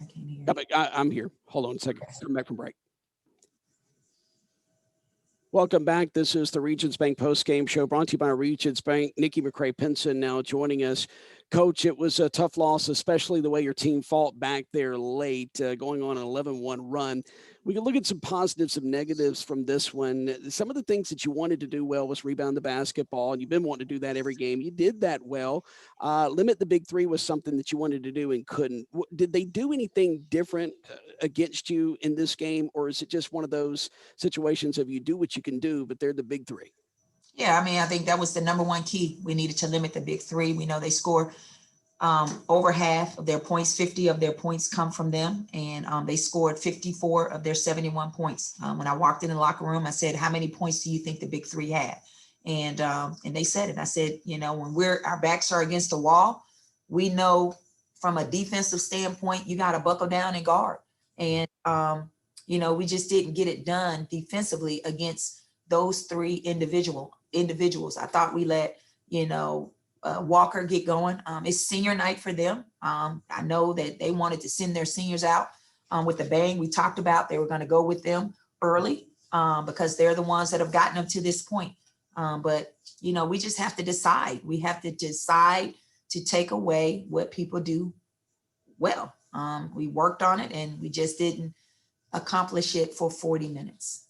I can't hear you. I'm here. Hold on a second. Come back from break. Welcome back. This is the Regions Bank post-game show brought to you by Regions Bank. Nikki McCray-Penson now joining us. Coach, it was a tough loss, especially the way your team fought back there late, going on an 11-1 run. We can look at some positives, some negatives from this one. Some of the things that you wanted to do well was rebound the basketball, and you've been wanting to do that every game. You did that well. Limit the big three was something that you wanted to do and couldn't. Did they do anything different against you in this game, or is it just one of those situations of you do what you can do, but they're the big three? Yeah, I mean, I think that was the number one key. We needed to limit the big three. We know they score over half of their points, 50 of their points come from them. And they scored 54 of their 71 points. When I walked in the locker room, I said, how many points do you think the big three had? And they said it. I said, when our backs are against the wall, we know from a defensive standpoint, you got to buckle down and guard. And, we just didn't get it done defensively against those three individuals. I thought we let, Walker get going. It's senior night for them. I know that they wanted to send their seniors out with a bang. We talked about they were going to go with them early because they're the ones that have gotten them to this point. But we just have to decide. We have to decide to take away what people do well. We worked on it and we just didn't accomplish it for 40 minutes.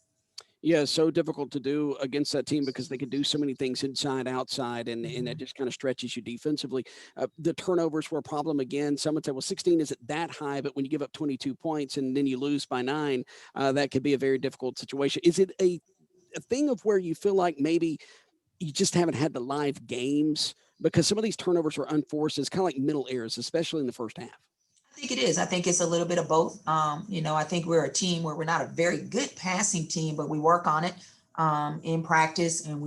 Yeah, so difficult to do against that team because they can do so many things inside, outside, and that just kind of stretches you defensively. The turnovers were a problem again. Some would say, well, 16 isn't that high, but when you give up 22 points and then you lose by 9, that could be a very difficult situation. Is it a thing of where you feel like maybe you just haven't had the live games because some of these turnovers were unforced? It's kind of like middle errors, especially in the first half. I think it is. I think it's a little bit of both. I think we're a team where we're not a very good passing team, but we work on it in practice. And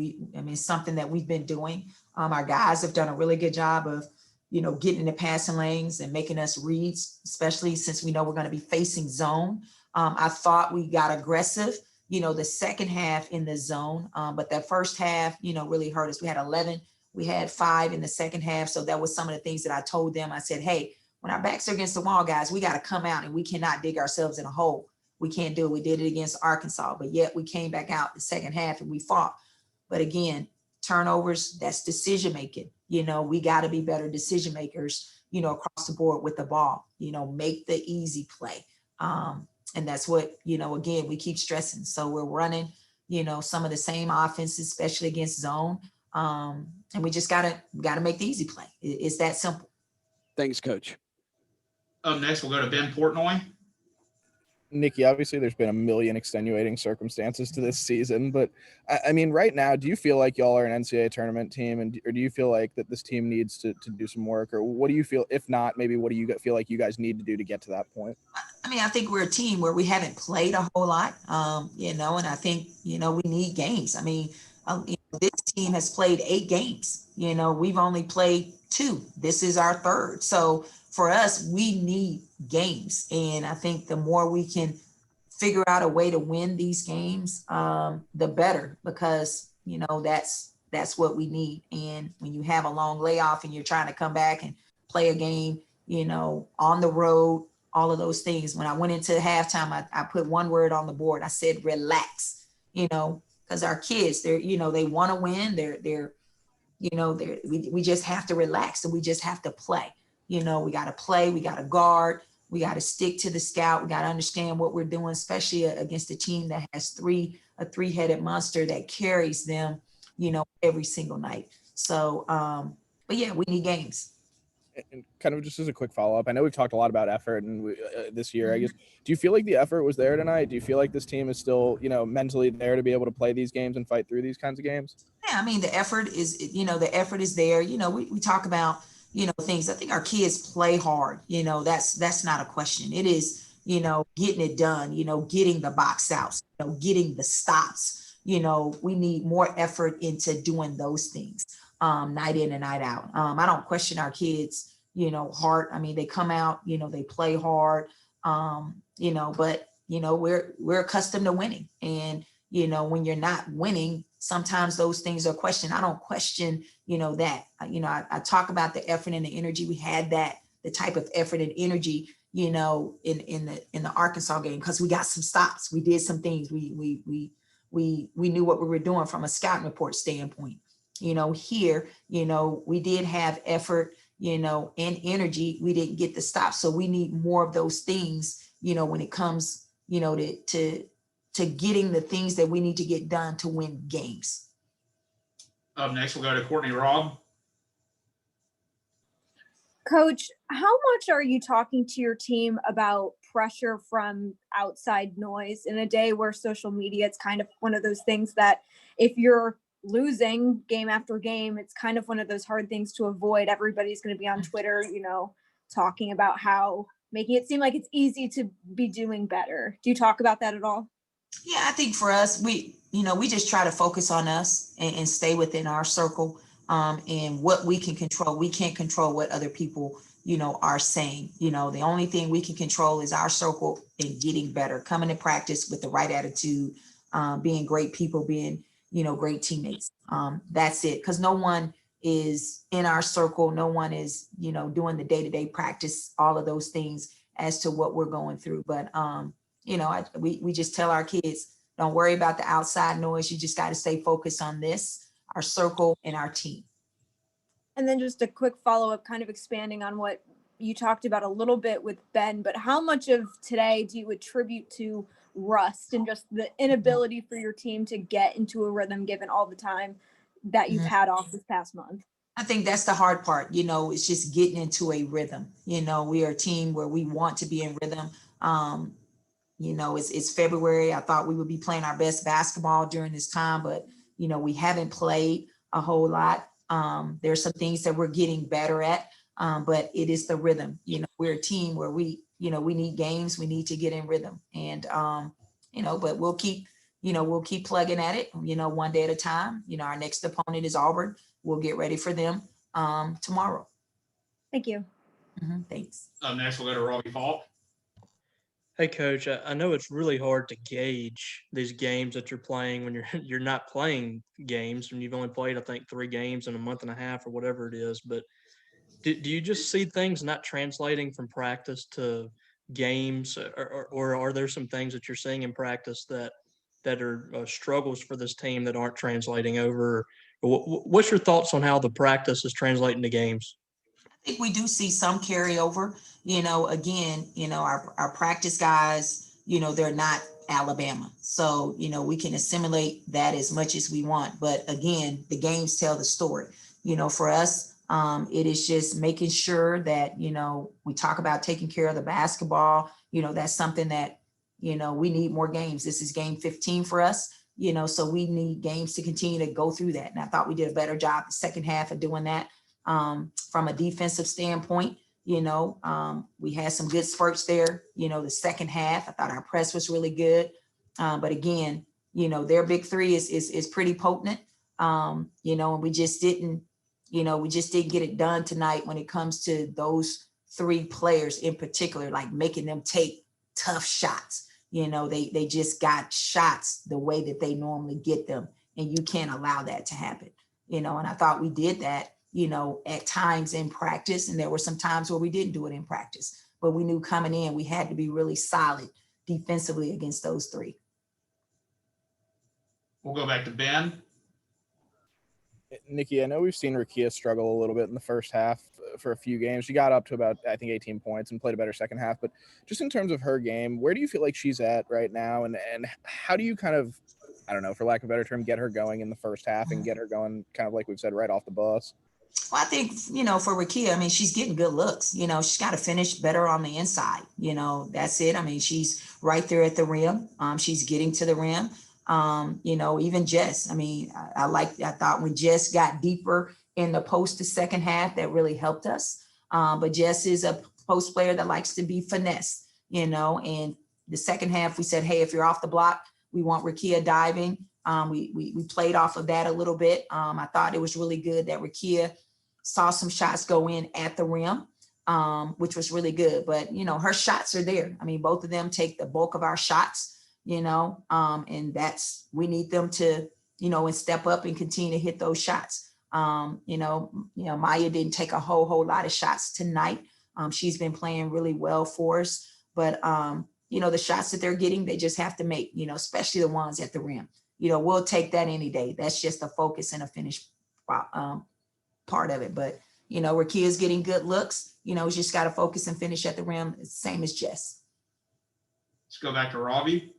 it's something that we've been doing. Our guys have done a really good job of, getting in the passing lanes and making us reads, especially since we know we're going to be facing zone. I thought we got aggressive, the second half in the zone. But that first half, really hurt us. We had 11, we had 5 in the second half. So that was some of the things that I told them. I said, hey, when our backs are against the wall, guys, we got to come out and we cannot dig ourselves in a hole. We can't do it. We did it against Arkansas, but yet we came back out the second half and we fought. But again, turnovers, that's decision making. We got to be better decision makers, across the board with the ball, make the easy play. And that's what, again, we keep stressing. So we're running, some of the same offenses, especially against zone. And we just got to make the easy play. It's that simple. Thanks, Coach. Up next, we'll go to Ben Portnoy. Nikki, obviously there's been a million extenuating circumstances to this season, but I mean, right now, do you feel like y'all are an NCAA tournament team, or do you feel like that this team needs to do some work, or what do you feel? If not, maybe what do you feel like you guys need to do to get to that point? I mean, I think we're a team where we haven't played a whole lot, and I think, we need games. I mean, this team has played 8 games. We've only played 2. This is our 3rd. So for us, we need games. And I think the more we can figure out a way to win these games, the better, because, that's what we need. And when you have a long layoff and you're trying to come back and play a game, on the road, all of those things. When I went into halftime, I put one word on the board. I said, relax, because our kids, they want to win. We just have to relax and we just have to play. We got to play, we got to guard, we got to stick to the scout. We got to understand what we're doing, especially against a team that has a three-headed monster that carries them, every single night. So, but yeah, we need games. And kind of just as a quick follow-up, I know we've talked a lot about effort and this year, I guess, do you feel like the effort was there tonight? Do you feel like this team is still, mentally there to be able to play these games and fight through these kinds of games? Yeah, I mean, the effort is there. We talk about, things. I think our kids play hard. That's not a question. It is, getting it done, getting the box outs, getting the stops. We need more effort into doing those things. Night in and night out. I don't question our kids, heart. I mean, they come out, they play hard, but, we're accustomed to winning. And, when you're not winning, sometimes those things are questioned. I don't question, that. I talk about the effort and the energy. We had the type of effort and energy, in the Arkansas game, because we got some stops. We did some things. We knew what we were doing from a scouting report standpoint. Here, we did have effort, and energy. We didn't get the stops. So we need more of those things, when it comes, to getting the things that we need to get done to win games. Up next, we'll go to Courtney Robb. Coach, how much are you talking to your team about pressure from outside noise in a day where social media, it's kind of one of those things that if you're losing game after game, it's kind of one of those hard things to avoid. Everybody's going to be on Twitter, talking about how making it seem like it's easy to be doing better. Do you talk about that at all? Yeah, I think for us, we just try to focus on us and stay within our circle. And what we can control. We can't control what other people, are saying. The only thing we can control is our circle and getting better, coming to practice with the right attitude, being great people, being, great teammates. That's it. Because no one is in our circle. No one is, doing the day-to-day practice, all of those things as to what we're going through. But, we just tell our kids, don't worry about the outside noise. You just got to stay focused on this, our circle, and our team. And then just a quick follow-up, kind of expanding on what you talked about a little bit with Ben, but how much of today do you attribute to rust and just the inability for your team to get into a rhythm given all the time that you've had off this past month? I think that's the hard part, it's just getting into a rhythm. We are a team where we want to be in rhythm. It's February. I thought we would be playing our best basketball during this time, but, we haven't played a whole lot. There's some things that we're getting better at, but it is the rhythm. We're a team where we need games. We need to get in rhythm, and but we'll keep plugging at it. One day at a time. Our next opponent is Auburn. We'll get ready for them tomorrow. Thank you. Thanks. Up next, we'll go to Robbie Falk. Hey, Coach, I know it's really hard to gauge these games that you're playing when you're not playing games, and you've only played, I think, 3 games in a month and a half or whatever it is. But do you just see things not translating from practice to games, or are there some things that you're seeing in practice that are struggles for this team that aren't translating over? What's your thoughts on how the practice is translating to games? I think we do see some carryover. Again, our practice guys, they're not Alabama. So, we can assimilate that as much as we want. But again, the games tell the story. For us, it is just making sure that, we talk about taking care of the basketball. That's something that, we need more games. This is game 15 for us, so we need games to continue to go through that. And I thought we did a better job the second half of doing that. From a defensive standpoint, we had some good spurts there, the second half. I thought our press was really good. But again, their big three is pretty potent. And we just didn't get it done tonight when it comes to those 3 players in particular, like making them take tough shots. They just got shots the way that they normally get them. And you can't allow that to happen, and I thought we did that, at times in practice. And there were some times where we didn't do it in practice, but we knew coming in, we had to be really solid defensively against those 3. We'll go back to Ben. Nikki, I know we've seen Rakia struggle a little bit in the first half for a few games. She got up to about, I think, 18 points and played a better second half. But just in terms of her game, where do you feel like she's at right now? And how do you kind of, I don't know, for lack of a better term, get her going in the first half and get her going kind of like we've said, right off the bus? Well, I think, for Rakia, she's getting good looks. She's got to finish better on the inside. That's it. She's right there at the rim. She's getting to the rim. Even Jess, I thought when Jess got deeper in the post the second half, that really helped us. But Jess is a post player that likes to be finesse, and the second half we said, hey, if you're off the block, we want Rakia diving. We played off of that a little bit. I thought it was really good that Rakia saw some shots go in at the rim, which was really good. But, her shots are there. Both of them take the bulk of our shots, and we need them to, and step up and continue to hit those shots. Maya didn't take a whole lot of shots tonight, She's been playing really well for us, but the shots that they're getting, they just have to make, especially the ones at the rim. We'll take that any day. That's just a focus and a finish part of it. But, where kids getting good looks, we just got to focus and finish at the rim. It's the same as Jess. Let's go back to Robbie.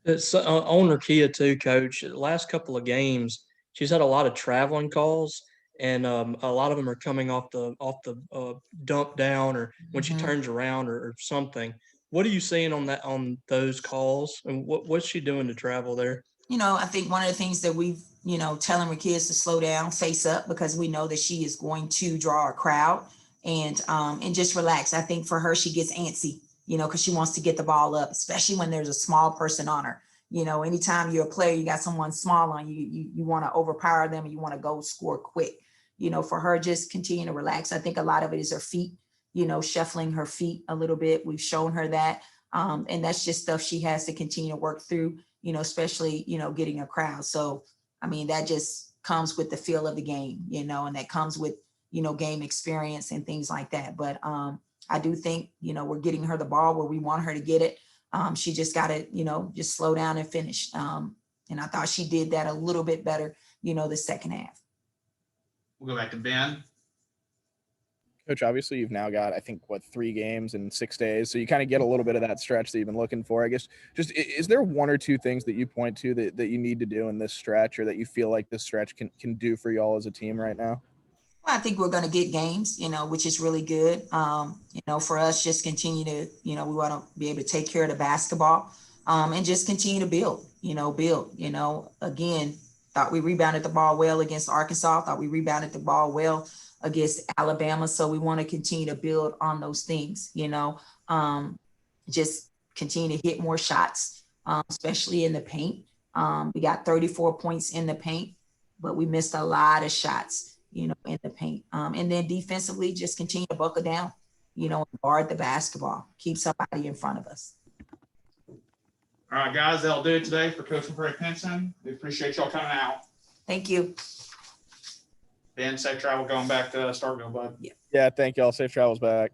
It's on Nakia too, Coach. The last couple of games, she's had a lot of traveling calls, and a lot of them are coming off the dump down or when she turns around or something. What are you seeing on those calls, and what's she doing to travel there? I think one of the things that we've, telling our kids to slow down, face up, because we know that she is going to draw a crowd, and just relax. I think for her, she gets antsy, because she wants to get the ball up, especially when there's a small person on her. Anytime you're a player, you got someone small on you, you want to overpower them and you want to go score quick. For her, just continue to relax. I think a lot of it is her feet, shuffling her feet a little bit. We've shown her that. And that's just stuff she has to continue to work through, especially, getting a crowd. So, that just comes with the feel of the game, and that comes with, game experience and things like that. But I do think, we're getting her the ball where we want her to get it. She just got to, just slow down and finish. And I thought she did that a little bit better, the second half. We'll go back to Ben. Coach, obviously you've now got, I think, 3 games in 6 days. So you kind of get a little bit of that stretch that you've been looking for. I guess just, is there 1 or 2 things that you point to that you need to do in this stretch, or that you feel like this stretch can do for y'all as a team right now? Well, I think we're going to get games, which is really good. For us, just continue to, we want to be able to take care of the basketball, and just continue to build. Again, thought we rebounded the ball well against Arkansas, thought we rebounded the ball well against Alabama. So we want to continue to build on those things, just continue to hit more shots, especially in the paint. We got 34 points in the paint, but we missed a lot of shots, in the paint. And then defensively, just continue to buckle down, and guard the basketball, keep somebody in front of us. All right, guys, that'll do it today for Coach McCray-Penson. We appreciate y'all coming out. Thank you. Ben, safe travel going back to Starkville, bud. Yeah, thank y'all. Safe travels back.